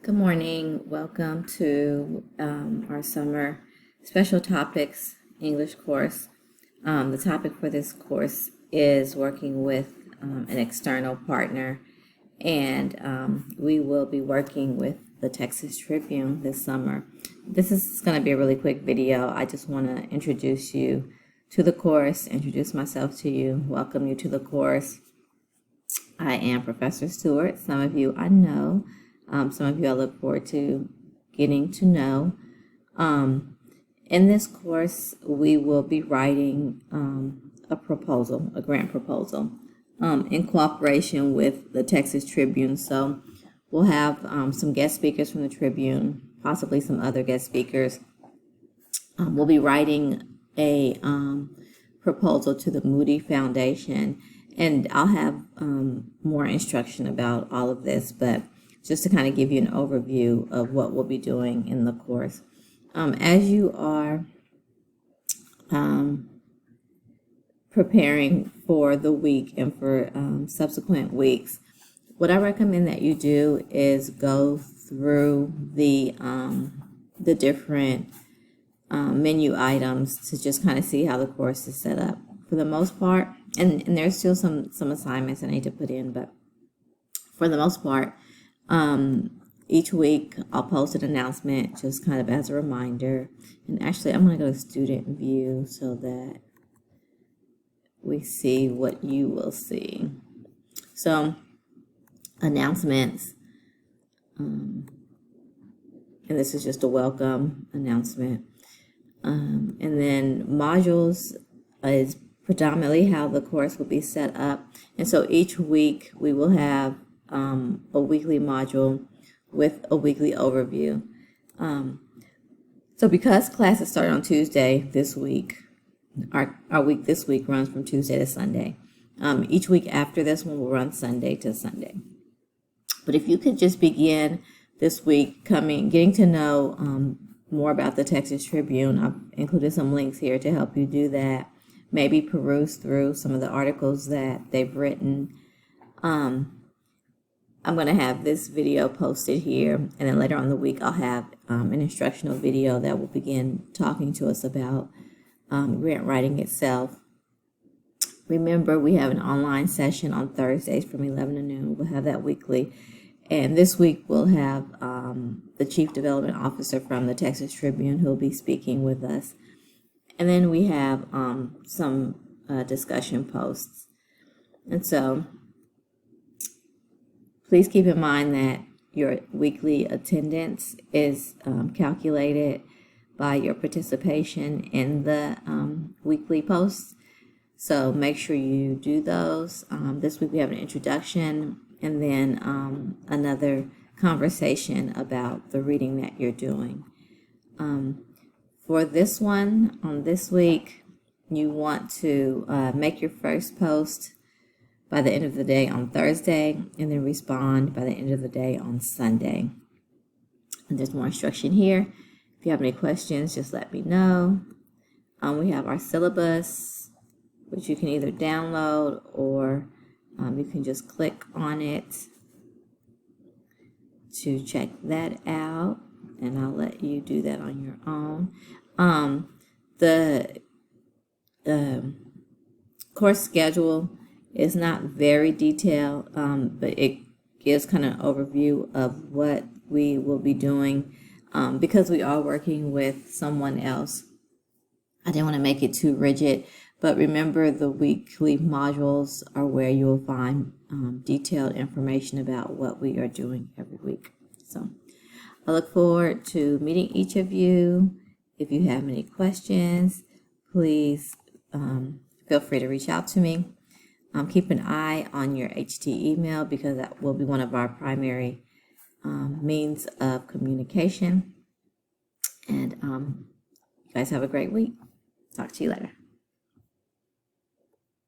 Good morning. Welcome to our summer special topics English course. The topic for this course is working with an external partner, and we will be working with the Texas Tribune this summer. This is going to be a really quick video. I just want to introduce you to the course, introduce myself to you, welcome you to the course. I am Professor Stewart. Some of you I know. Some of you I look forward to getting to know. In this course, we will be writing a grant proposal, in cooperation with the Texas Tribune. So we'll have some guest speakers from the Tribune, possibly some other guest speakers. We'll be writing a proposal to the Moody Foundation, and I'll have more instruction about all of this, but just to kind of give you an overview of what we'll be doing in the course. As you are preparing for the week and for subsequent weeks, what I recommend that you do is go through the different menu items to just kind of see how the course is set up. For the most part, and there's still some assignments I need to put in, but for the most part, each week I'll post an announcement just kind of as a reminder. And actually I'm going to go to student view so that we see what you will see. So announcements, and this is just a welcome announcement. And then modules is predominantly how the course will be set up. And so each week we will have a weekly module with a weekly overview. So because classes start on Tuesday this week, our week this week runs from Tuesday to Sunday. Each week after this one will run Sunday to Sunday. But if you could just begin this week getting to know more about the Texas Tribune, I've included some links here to help you do that. Maybe peruse through some of the articles that they've written. I'm going to have this video posted here, and then later on in the week I'll have an instructional video that will begin talking to us about grant writing itself. Remember, we have an online session on Thursdays from 11 to noon. We'll have that weekly. And this week we'll have the Chief Development Officer from the Texas Tribune who will be speaking with us. And then we have some discussion posts. And so please keep in mind that your weekly attendance is calculated by your participation in the weekly posts. So make sure you do those. This week we have an introduction and then another conversation about the reading that you're doing. For this one, on this week, you want to make your first post by the end of the day on Thursday, and then respond by the end of the day on Sunday. And there's more instruction here. If you have any questions, just let me know. We have our syllabus, which you can either download or you can just click on it to check that out, and I'll let you do that on your own. The course schedule is not very detailed, but it gives kind of an overview of what we will be doing. Because we are working with someone else, I didn't want to make it too rigid, but remember the weekly modules are where you will find detailed information about what we are doing every week. So I look forward to meeting each of you. If you have any questions, please feel free to reach out to me. Keep an eye on your HT email because that will be one of our primary means of communication. And you guys have a great week. Talk to you later.